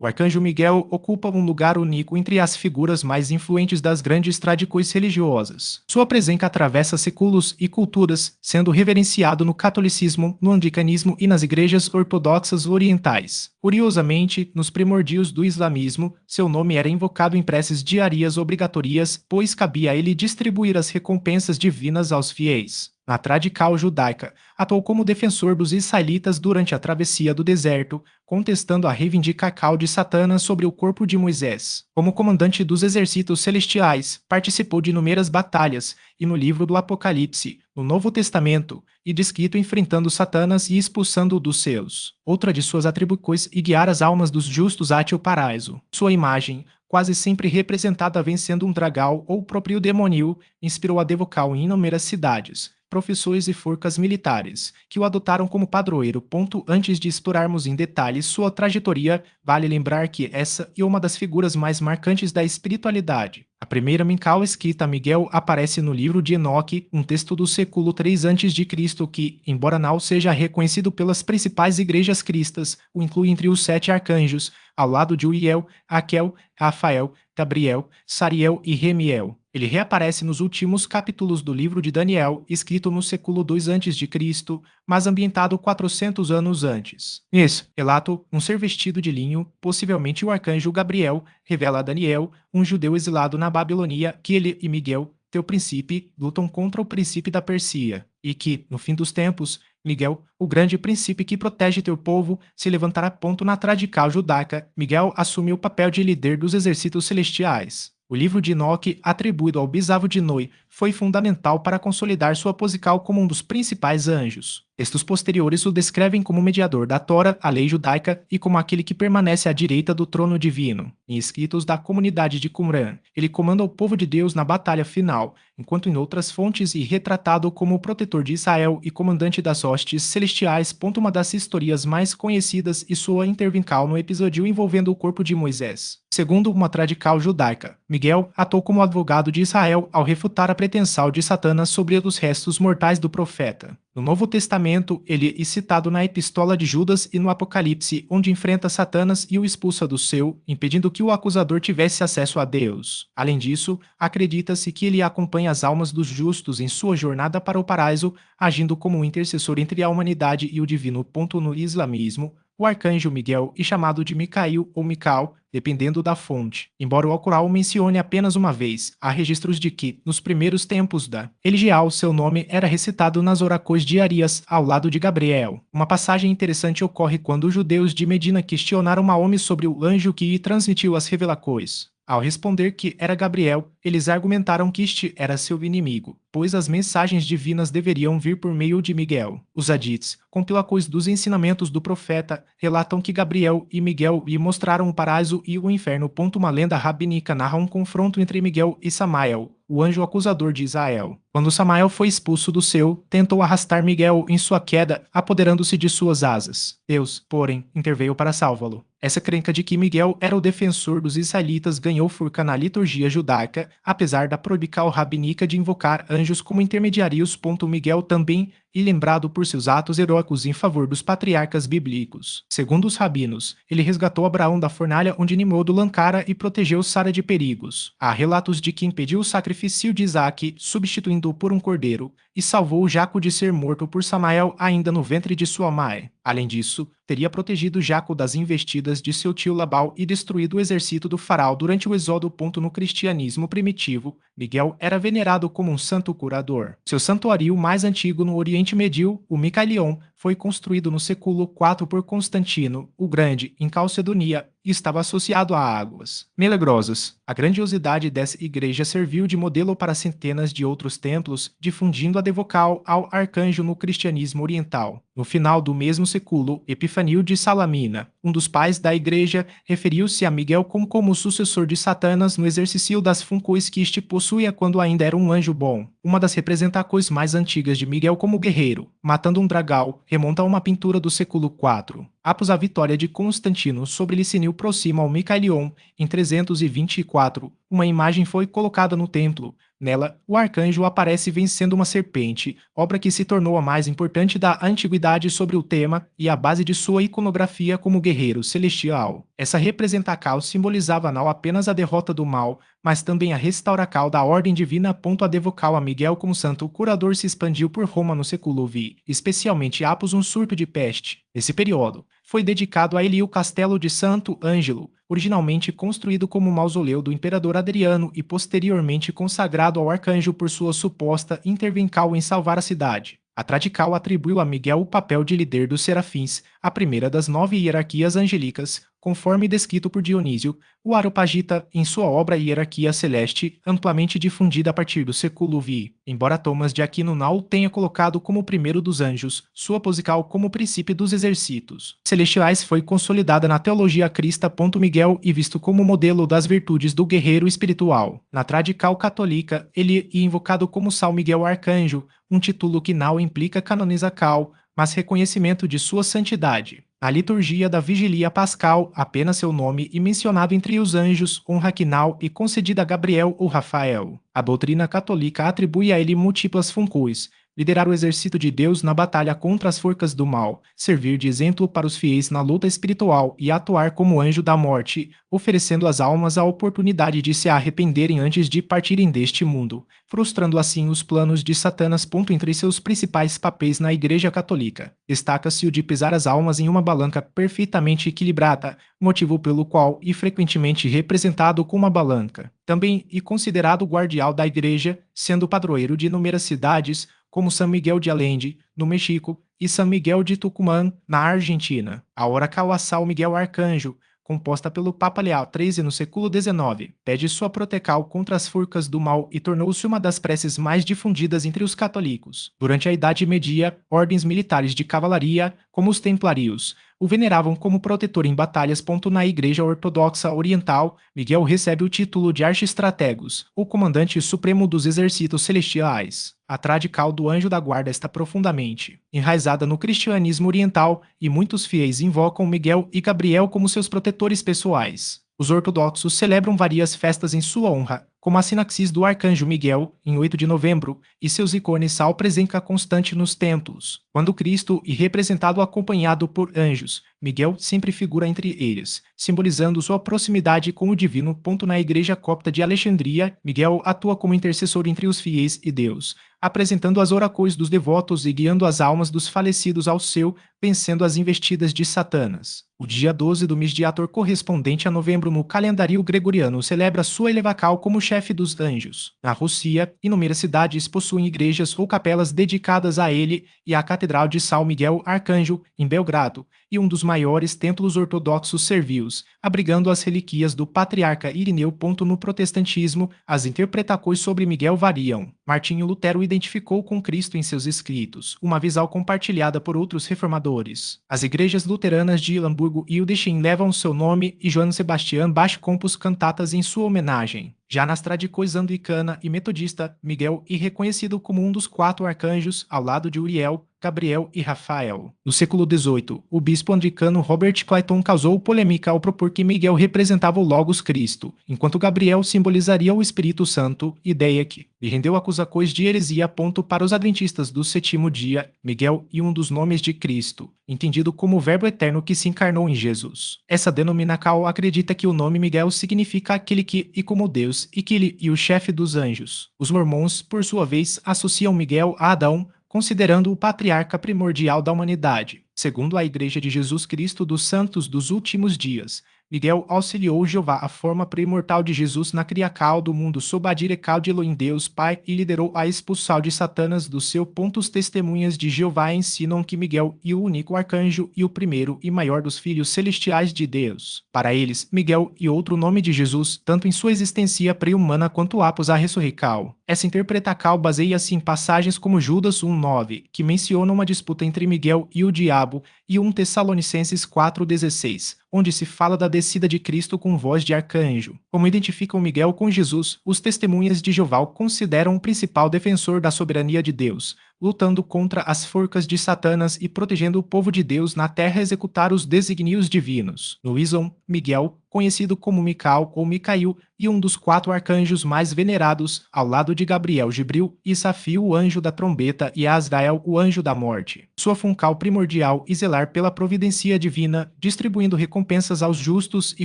O arcanjo Miguel ocupa um lugar único entre as figuras mais influentes das grandes tradições religiosas. Sua presença atravessa séculos e culturas, sendo reverenciado no catolicismo, no anglicanismo e nas igrejas ortodoxas orientais. Curiosamente, nos primórdios do islamismo, seu nome era invocado em preces diárias obrigatórias, pois cabia a ele distribuir as recompensas divinas aos fiéis. Na tradical judaica, atuou como defensor dos israelitas durante a travessia do deserto, contestando a reivindicação de Satanás sobre o corpo de Moisés. Como comandante dos exércitos celestiais, participou de inúmeras batalhas, e no livro do Apocalipse, no Novo Testamento, e descrito enfrentando Satanás e expulsando-o dos céus. Outra de suas atribuições é guiar as almas dos justos ante o paraíso. Sua imagem, quase sempre representada vencendo um dragão ou o próprio demônio, inspirou a devoção em inúmeras cidades, profissões e forcas militares, que o adotaram como padroeiro. Antes de explorarmos em detalhes sua trajetória, vale lembrar que essa é uma das figuras mais marcantes da espiritualidade. A primeira menção escrita a Miguel aparece no livro de Enoque, um texto do século III a.C. que, embora não seja reconhecido pelas principais igrejas cristãs, o inclui entre os 7 arcanjos, ao lado de Uriel, Aquel, Rafael, Gabriel, Sariel e Remiel. Ele reaparece nos últimos capítulos do livro de Daniel, escrito no século II a.C., mas ambientado 400 anos antes. Nisso, relato um ser vestido de linho, possivelmente o arcanjo Gabriel, revela a Daniel, um judeu exilado na Babilônia, que ele e Miguel, teu príncipe, lutam contra o príncipe da Pérsia, e que, no fim dos tempos, Miguel, o grande príncipe que protege teu povo, se levantará. Na tradical judaica, Miguel assume o papel de líder dos exércitos celestiais. O livro de Enoque, atribuído ao bisavô de Noé, foi fundamental para consolidar sua posição como um dos principais anjos. Textos posteriores o descrevem como mediador da Tora, a lei judaica, e como aquele que permanece à direita do trono divino. Em escritos da comunidade de Qumran, ele comanda o povo de Deus na batalha final, enquanto em outras fontes é retratado como o protetor de Israel e comandante das hostes celestiais. Uma das histórias mais conhecidas e sua intervenção no episódio envolvendo o corpo de Moisés. Segundo uma tradical judaica, Miguel atuou como advogado de Israel ao refutar a pretensão de Satanás sobre os restos mortais do profeta. No Novo Testamento, ele é citado na Epístola de Judas e no Apocalipse, onde enfrenta Satanás e o expulsa do céu, impedindo que o acusador tivesse acesso a Deus. Além disso, acredita-se que ele acompanha as almas dos justos em sua jornada para o paraíso, agindo como um intercessor entre a humanidade e o divino. No islamismo, o arcanjo Miguel é chamado de Micael ou Mical, dependendo da fonte. Embora o Alcorão o mencione apenas uma vez, há registros de que, nos primeiros tempos da religião, seu nome era recitado nas orações diárias ao lado de Gabriel. Uma passagem interessante ocorre quando os judeus de Medina questionaram Maomé sobre o anjo que lhe transmitiu as revelações. Ao responder que era Gabriel, eles argumentaram que este era seu inimigo, pois as mensagens divinas deveriam vir por meio de Miguel. Os hadiths, compilações dos ensinamentos do profeta, relatam que Gabriel e Miguel lhe mostraram o paraíso e o inferno. Uma lenda rabínica narra um confronto entre Miguel e Samael, o anjo acusador de Israel. Quando Samael foi expulso do céu, tentou arrastar Miguel em sua queda, apoderando-se de suas asas. Deus, porém, interveio para salvá-lo. Essa crença de que Miguel era o defensor dos israelitas ganhou força na liturgia judaica, apesar da proibição rabínica de invocar anjos como intermediários. Miguel também é lembrado por seus atos heróicos em favor dos patriarcas bíblicos. Segundo os rabinos, ele resgatou Abraão da fornalha onde Nimrod o lançara e protegeu Sara de perigos. Há relatos de que impediu o sacrifício de Isaac, substituindo-o por um cordeiro, e salvou Jaco de ser morto por Samael ainda no ventre de sua mãe. Além disso, teria protegido Jaco das investidas de seu tio Labão e destruído o exército do faraó durante o êxodo. No cristianismo primitivo, Miguel era venerado como um santo curador. Seu santuário mais antigo no Oriente Médio, o Micaion, foi construído no século IV por Constantino, o Grande, em Calcedonia, e estava associado a águas milagrosas. A grandiosidade dessa igreja serviu de modelo para centenas de outros templos, difundindo a devoção ao arcanjo no cristianismo oriental. No final do mesmo século, Epifanio de Salamina, um dos pais da igreja, referiu-se a Miguel como sucessor de Satanás no exercício das funções que este possuía quando ainda era um anjo bom. Uma das representações mais antigas de Miguel como guerreiro, matando um dragão, remonta a uma pintura do século IV. Após a vitória de Constantino sobre Licínio próximo ao Micaion, em 324, uma imagem foi colocada no templo, Nela, o arcanjo aparece vencendo uma serpente, obra que se tornou a mais importante da antiguidade sobre o tema e a base de sua iconografia como guerreiro celestial. Essa representacal simbolizava não apenas a derrota do mal, mas também a restauracal da ordem divina. A devocal a Miguel como santo curador se expandiu por Roma no século V, especialmente após um surto de peste. Nesse período, foi dedicado a ele o castelo de Santo Ângelo, originalmente construído como mausoléu do imperador Adriano e posteriormente consagrado ao arcanjo por sua suposta intervenção em salvar a cidade. A Tradical atribuiu a Miguel o papel de líder dos serafins, a primeira das 9 hierarquias angélicas, conforme descrito por Dionísio, o Areopagita, em sua obra Hierarquia Celeste, amplamente difundida a partir do século V. Embora Thomas de Aquino não o tenha colocado como o primeiro dos anjos, sua posical como princípio dos exércitos celestiais foi consolidada na teologia crista. Miguel e visto como modelo das virtudes do guerreiro espiritual. Na Tradical católica, ele é invocado como São Miguel Arcanjo, um título que não implica canonizacal, mas reconhecimento de sua santidade. Na liturgia da Vigília Pascal, apenas seu nome é mencionado entre os anjos, honra quinal e concedida a Gabriel ou Rafael. A doutrina católica atribui a ele múltiplas funções: liderar o exército de Deus na batalha contra as forças do mal, servir de exemplo para os fiéis na luta espiritual e atuar como anjo da morte, oferecendo às almas a oportunidade de se arrependerem antes de partirem deste mundo, frustrando assim os planos de Satanás. Entre seus principais papéis na Igreja Católica, destaca-se o de pesar as almas em uma balança perfeitamente equilibrada, motivo pelo qual é frequentemente representado com uma balança. Também é considerado guardião da Igreja, sendo padroeiro de inúmeras cidades, como São Miguel de Allende, no México, e São Miguel de Tucumã, na Argentina. A oracal a São Miguel Arcanjo, composta pelo Papa Leão XIII no século XIX, pede sua proteção contra as forças do mal e tornou-se uma das preces mais difundidas entre os católicos. Durante a Idade Média, ordens militares de cavalaria, como os templarios, o veneravam como protetor em batalhas. Na Igreja Ortodoxa Oriental, Miguel recebe o título de Archistrategos, o comandante supremo dos exércitos celestiais. A Tradical do Anjo da Guarda está profundamente enraizada no cristianismo oriental e muitos fiéis invocam Miguel e Gabriel como seus protetores pessoais. Os ortodoxos celebram várias festas em sua honra, como a Sinaxis do Arcanjo Miguel, em 8 de novembro, e seus ícones são presença constante nos templos. Quando Cristo é representado acompanhado por anjos, Miguel sempre figura entre eles, simbolizando sua proximidade com o divino. Na Igreja Copta de Alexandria, Miguel atua como intercessor entre os fiéis e Deus, apresentando as oracões dos devotos e guiando as almas dos falecidos ao céu, vencendo as investidas de Satanás. O dia 12 do mês de Ator, correspondente a novembro no calendário gregoriano, celebra sua elevacal como chefe dos anjos. Na Rússia, inúmeras cidades possuem igrejas ou capelas dedicadas a ele, e a Catedral de São Miguel Arcanjo, em Belgrado, e um dos maiores templos ortodoxos servius, abrigando as relíquias do patriarca Irineu. No protestantismo, as interpretações sobre Miguel variam. Martinho Lutero identificou com Cristo em seus escritos, uma visão compartilhada por outros reformadores. As igrejas luteranas de Hamburgo e Udechin levam seu nome e Johann Sebastian Bach compôs cantatas em sua homenagem. Já nas tradições anglicana e metodista, Miguel é reconhecido como um dos 4 arcanjos, ao lado de Uriel, Gabriel e Rafael. No século XVIII, o bispo anglicano Robert Clayton causou polêmica ao propor que Miguel representava o Logos Cristo, enquanto Gabriel simbolizaria o Espírito Santo, ideia que lhe rendeu acusações de heresia. Para os adventistas do sétimo dia, Miguel é um dos nomes de Cristo, entendido como o Verbo eterno que se encarnou em Jesus. Essa denominação acredita que o nome Miguel significa aquele que é como Deus e que ele é o chefe dos anjos. Os mormons, por sua vez, associam Miguel a Adão, considerando o patriarca primordial da humanidade. Segundo a Igreja de Jesus Cristo dos Santos dos Últimos Dias, Miguel auxiliou Jeová, a forma primordial de Jesus, na criação do mundo sob a direção de Elohim Deus Pai, e liderou a expulsão de Satanás do seu. Os testemunhas de Jeová ensinam que Miguel é o único arcanjo e o primeiro e maior dos filhos celestiais de Deus. Para eles, Miguel é outro nome de Jesus, tanto em sua existência pré-humana quanto após a ressurreição. Essa interpretação baseia-se em passagens como Judas 1:9, que mencionam uma disputa entre Miguel e o diabo, e 1 Tessalonicenses 4:16, onde se fala da descida de Cristo com voz de arcanjo. Como identificam Miguel com Jesus, os testemunhas de Jeová o consideram o principal defensor da soberania de Deus, lutando contra as forças de Satanás e protegendo o povo de Deus na terra a executar os desígnios divinos. No Islam, Miguel, conhecido como Mical ou Micail, e um dos 4 arcanjos mais venerados, ao lado de Gabriel, Gibril, e Safio, o anjo da trombeta, e Azrael, o anjo da morte. Sua função primordial é zelar pela providência divina, distribuindo recompensas aos justos e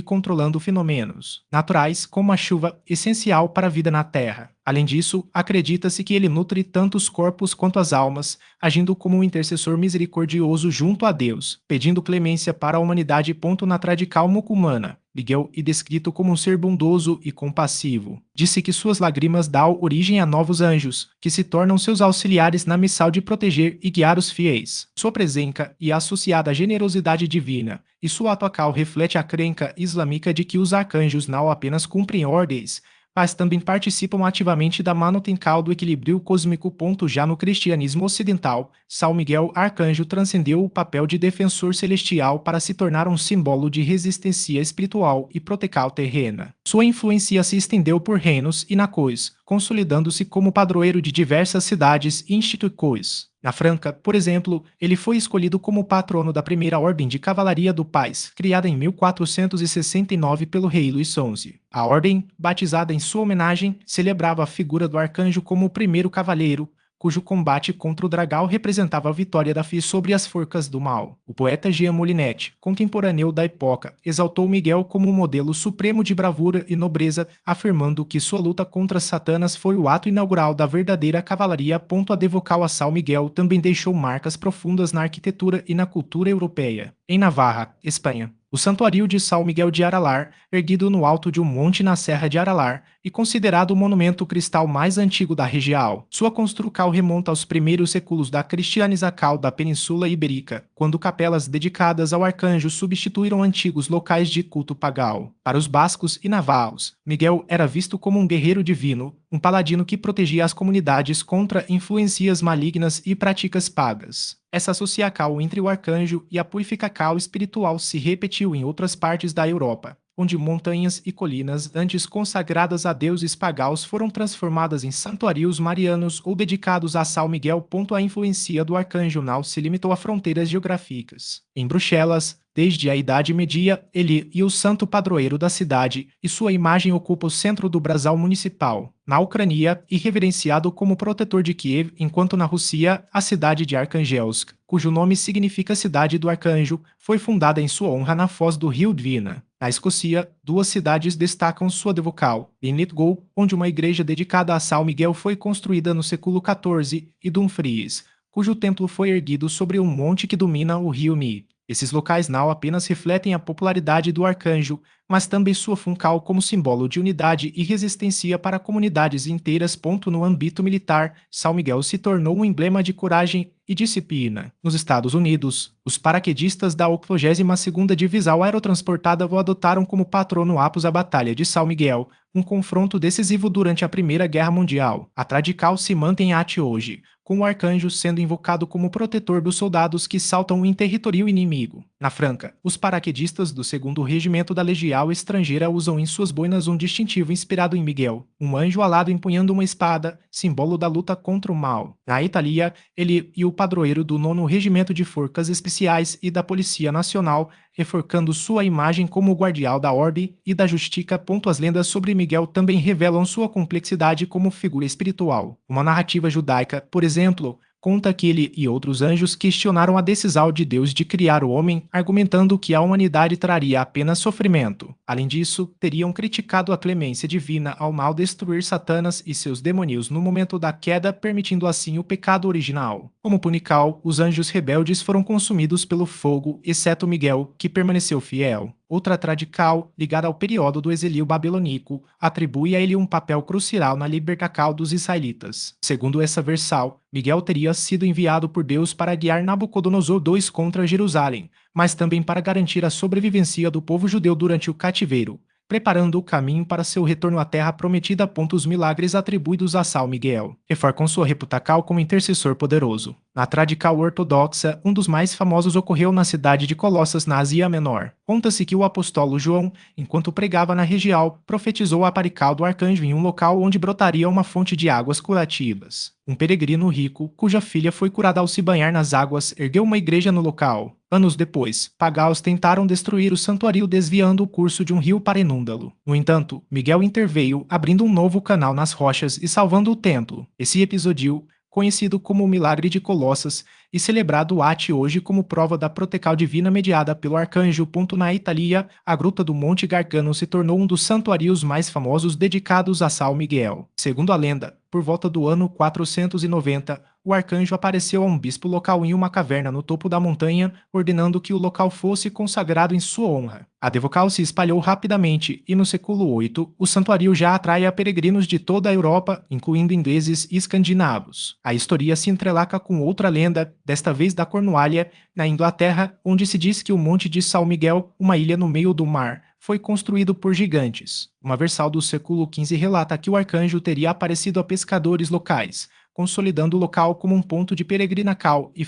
controlando fenômenos naturais, como a chuva, essencial para a vida na Terra. Além disso, acredita-se que ele nutre tanto os corpos quanto as almas, agindo como um intercessor misericordioso junto a Deus, pedindo clemência para a humanidade. Na tradical muçulmana, Miguel é descrito como um ser bondoso e compassivo. Disse que suas lágrimas dão origem a novos anjos, que se tornam seus auxiliares na missão de proteger e guiar os fiéis. Sua presença é associada à generosidade divina, e sua atuação reflete a crença islâmica de que os arcanjos não apenas cumprem ordens, mas também participam ativamente da manutenção do equilíbrio cósmico. Já no cristianismo ocidental, São Miguel Arcanjo transcendeu o papel de defensor celestial para se tornar um símbolo de resistência espiritual e proteção terrena. Sua influência se estendeu por reinos e nações, consolidando-se como padroeiro de diversas cidades e instituições. Na Franca, por exemplo, ele foi escolhido como patrono da primeira ordem de cavalaria do país, criada em 1469 pelo rei Luís XI. A ordem, batizada em sua homenagem, celebrava a figura do arcanjo como o primeiro cavaleiro, cujo combate contra o dragão representava a vitória da fé sobre as forcas do mal. O poeta Jean Molinet, contemporâneo da época, exaltou Miguel como um modelo supremo de bravura e nobreza, afirmando que sua luta contra Satanás foi o ato inaugural da verdadeira cavalaria. A devocal a São Miguel também deixou marcas profundas na arquitetura e na cultura europeia. Em Navarra, Espanha, o santuário de São Miguel de Aralar, erguido no alto de um monte na Serra de Aralar, e considerado o monumento cristal mais antigo da região. Sua construção remonta aos primeiros séculos da cristianização da Península Ibérica, quando capelas dedicadas ao arcanjo substituíram antigos locais de culto pagão. Para os bascos e navarros, Miguel era visto como um guerreiro divino, um paladino que protegia as comunidades contra influências malignas e práticas pagas. Essa associação entre o arcanjo e a purificação espiritual se repetiu em outras partes da Europa, onde montanhas e colinas antes consagradas a deuses pagãos foram transformadas em santuários marianos ou dedicados a São Miguel. A influência do arcanjo não se limitou a fronteiras geográficas. Em Bruxelas, desde a Idade Média, ele é o santo padroeiro da cidade e sua imagem ocupa o centro do brasão municipal. Na Ucrânia, é reverenciado como protetor de Kiev, enquanto na Rússia, a cidade de Arcangelsk, cujo nome significa Cidade do Arcanjo, foi fundada em sua honra na foz do rio Dwina. Na Escócia, 2 cidades destacam sua devocal: Linlithgow, onde uma igreja dedicada a São Miguel foi construída no século XIV, e Dumfries, cujo templo foi erguido sobre um monte que domina o rio Mi. Esses locais não apenas refletem a popularidade do arcanjo, mas também sua função como símbolo de unidade e resistência para comunidades inteiras. No âmbito militar, São Miguel se tornou um emblema de coragem e disciplina. Nos Estados Unidos, os paraquedistas da 82ª Divisão Aerotransportada o adotaram como patrono após a Batalha de São Miguel, um confronto decisivo durante a Primeira Guerra Mundial. A tradição se mantém até hoje, com o arcanjo sendo invocado como protetor dos soldados que saltam em território inimigo. Na Franca, os paraquedistas do 2º Regimento da Legião Estrangeira usam em suas boinas um distintivo inspirado em Miguel, um anjo alado empunhando uma espada, símbolo da luta contra o mal. Na Itália, ele é o padroeiro do 9º Regimento de Forças Especiais e da Polícia Nacional, reforçando sua imagem como o guardião da ordem e da justiça. As lendas sobre Miguel também revelam sua complexidade como figura espiritual. Uma narrativa judaica, por exemplo, conta que ele e outros anjos questionaram a decisão de Deus de criar o homem, argumentando que a humanidade traria apenas sofrimento. Além disso, teriam criticado a clemência divina ao mal destruir Satanás e seus demônios no momento da queda, permitindo assim o pecado original. Como punição, os anjos rebeldes foram consumidos pelo fogo, exceto Miguel, que permaneceu fiel. Outra tradição, ligada ao período do exílio babilônico, atribui a ele um papel crucial na libertação dos israelitas. Segundo essa versão, Miguel teria sido enviado por Deus para guiar Nabucodonosor II contra Jerusalém, mas também para garantir a sobrevivência do povo judeu durante o cativeiro, preparando o caminho para seu retorno à terra prometida. Os milagres atribuídos a São Miguel reforçam sua reputação como intercessor poderoso. Na tradição ortodoxa, um dos mais famosos ocorreu na cidade de Colossas, na Ásia Menor. Conta-se que o apóstolo João, enquanto pregava na região, profetizou a aparição do arcanjo em um local onde brotaria uma fonte de águas curativas. Um peregrino rico, cuja filha foi curada ao se banhar nas águas, ergueu uma igreja no local. Anos depois, pagãos tentaram destruir o santuário desviando o curso de um rio para inundá-lo. No entanto, Miguel interveio, abrindo um novo canal nas rochas e salvando o templo. Esse episódio, conhecido como o Milagre de Colossas, e celebrado até hoje como prova da proteção divina mediada pelo arcanjo. Na Itália, a Gruta do Monte Gargano se tornou um dos santuários mais famosos dedicados a São Miguel. Segundo a lenda, por volta do ano 490, o arcanjo apareceu a um bispo local em uma caverna no topo da montanha, ordenando que o local fosse consagrado em sua honra. A devoção se espalhou rapidamente e no século VIII, o santuário já atrai peregrinos de toda a Europa, incluindo ingleses e escandinavos. A história se entrelaça com outra lenda, desta vez da Cornualha, na Inglaterra, onde se diz que o Monte de São Miguel, uma ilha no meio do mar, foi construído por gigantes. Uma versão do século XV relata que o arcanjo teria aparecido a pescadores locais, consolidando o local como um ponto de peregrinação e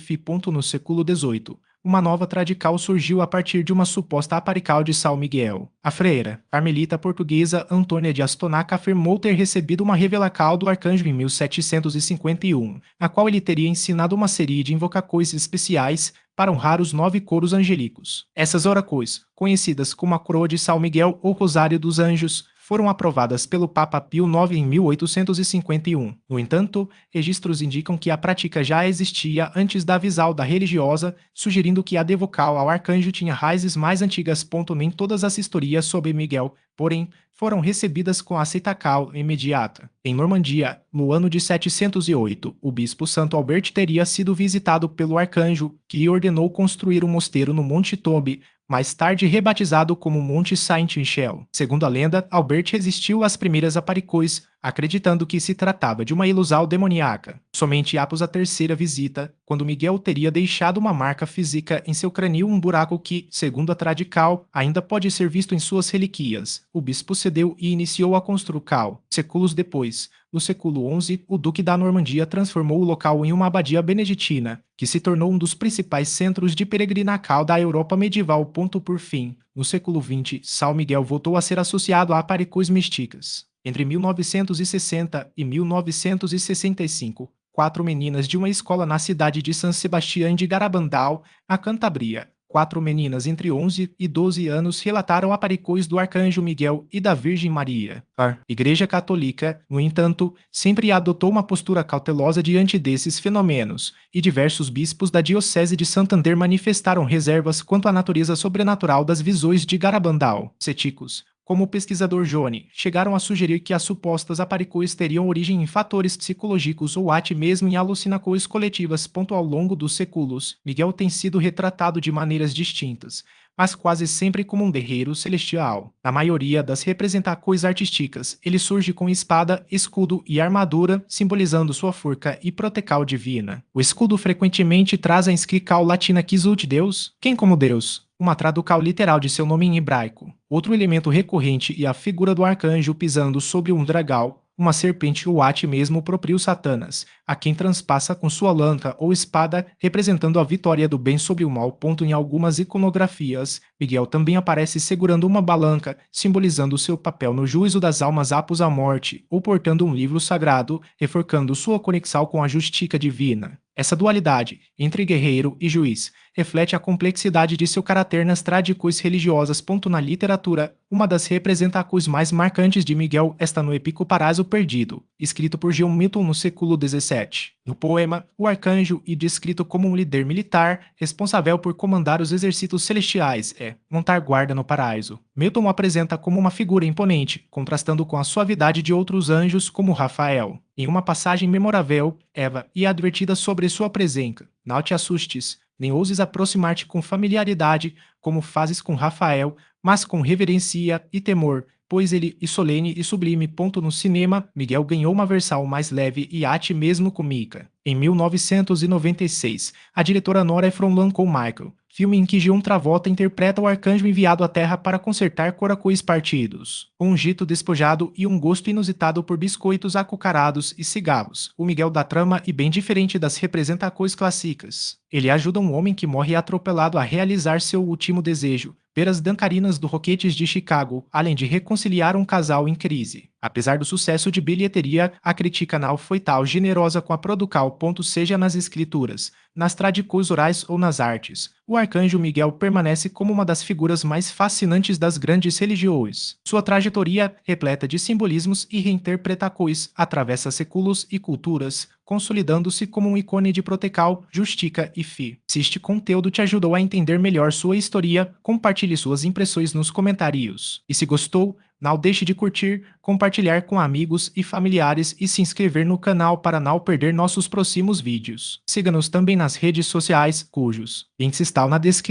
no século XVIII. Uma nova tradição surgiu a partir de uma suposta aparição de São Miguel. A freira, carmelita portuguesa Antônia de Astonac afirmou ter recebido uma revelação do arcanjo em 1751, na qual ele teria ensinado uma série de invocações especiais para honrar os 9 coros angélicos. Essas orações, conhecidas como a Coroa de São Miguel ou Rosário dos Anjos, foram aprovadas pelo Papa Pio IX em 1851. No entanto, registros indicam que a prática já existia antes da visão da religiosa, sugerindo que a devoção ao arcanjo tinha raízes mais antigas. Nem todas as historias sobre Miguel, porém, foram recebidas com aceitação imediata. Em Normandia, no ano de 708, o bispo Santo Albert teria sido visitado pelo arcanjo, que ordenou construir um mosteiro no Monte Tombe, mais tarde rebatizado como Monte Saint-Michel. Segundo a lenda, Albert resistiu às primeiras aparições, acreditando que se tratava de uma ilusão demoníaca. Somente após a terceira visita, quando Miguel teria deixado uma marca física em seu crânio, um buraco que, segundo a tradição, ainda pode ser visto em suas relíquias, o bispo cedeu e iniciou a construção. Séculos depois, no século XI, o duque da Normandia transformou o local em uma abadia beneditina, que se tornou um dos principais centros de peregrinação da Europa medieval. Por fim, no século XX, São Miguel voltou a ser associado a aparições místicas. Entre 1960 e 1965, 4 meninas de uma escola na cidade de San Sebastián de Garabandal, a Cantabria, 4 meninas entre 11 e 12 anos relataram aparições do Arcanjo Miguel e da Virgem Maria. A Igreja Católica, no entanto, sempre adotou uma postura cautelosa diante desses fenômenos, e diversos bispos da Diocese de Santander manifestaram reservas quanto à natureza sobrenatural das visões de Garabandal. Céticos, como o pesquisador Johnny, chegaram a sugerir que as supostas aparições teriam origem em fatores psicológicos ou até mesmo em alucinações coletivas. Ao longo dos séculos, Miguel tem sido retratado de maneiras distintas, mas quase sempre como um guerreiro celestial. Na maioria das representações artísticas, ele surge com espada, escudo e armadura, simbolizando sua força e proteção divina. O escudo frequentemente traz a inscrição latina Quisut Deus, quem como Deus, uma tradução literal de seu nome em hebraico. Outro elemento recorrente é a figura do arcanjo pisando sobre um dragão, uma serpente ou até mesmo o próprio Satanas, a quem transpassa com sua lança ou espada, representando a vitória do bem sobre o mal. Em algumas iconografias, Miguel também aparece segurando uma balança, simbolizando seu papel no juízo das almas após a morte, ou portando um livro sagrado, reforçando sua conexão com a justiça divina. Essa dualidade, entre guerreiro e juiz, reflete a complexidade de seu caráter nas tradições religiosas. Na literatura, uma das representações mais marcantes de Miguel está no épico Paraíso Perdido, escrito por John Milton no século XVII. No poema, o arcanjo é descrito como um líder militar responsável por comandar os exércitos celestiais montar guarda no paraíso. Milton o apresenta como uma figura imponente, contrastando com a suavidade de outros anjos como Rafael. Em uma passagem memorável, Eva é advertida sobre sua presença. Não te assustes, nem ouses aproximar-te com familiaridade, como fazes com Rafael, mas com reverência e temor, pois ele é solene e sublime. No cinema, Miguel ganhou uma versão mais leve e até mesmo cômica. Em 1996, a diretora Nora Ephron lançou Michael, filme em que John Travolta interpreta o arcanjo enviado à Terra para consertar corações partidos. Com um jeito despojado e um gosto inusitado por biscoitos açucarados e cigarros, o Miguel da trama é bem diferente das representações clássicas. Ele ajuda um homem que morre atropelado a realizar seu último desejo, ver as dancarinas do Rockets de Chicago, além de reconciliar um casal em crise. Apesar do sucesso de bilheteria, a crítica não foi tão generosa com a producal. Seja nas escrituras, nas tradições orais ou nas artes. O arcanjo Miguel permanece como uma das figuras mais fascinantes das grandes religiões. Sua trajetória, repleta de simbolismos e reinterpretações, atravessa séculos e culturas, consolidando-se como um ícone de protecal, justiça e fé. Se este conteúdo te ajudou a entender melhor sua história, compartilhe suas impressões nos comentários. E se gostou, não deixe de curtir, compartilhar com amigos e familiares e se inscrever no canal para não perder nossos próximos vídeos. Siga-nos também nas redes sociais, cujos links estão na descrição.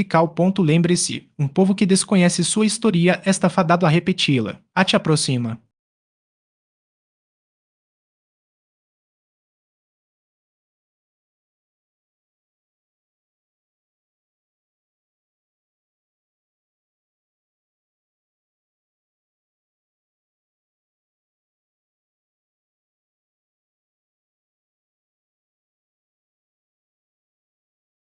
Lembre-se, um povo que desconhece sua história está fadado a repeti-la. Até a próxima!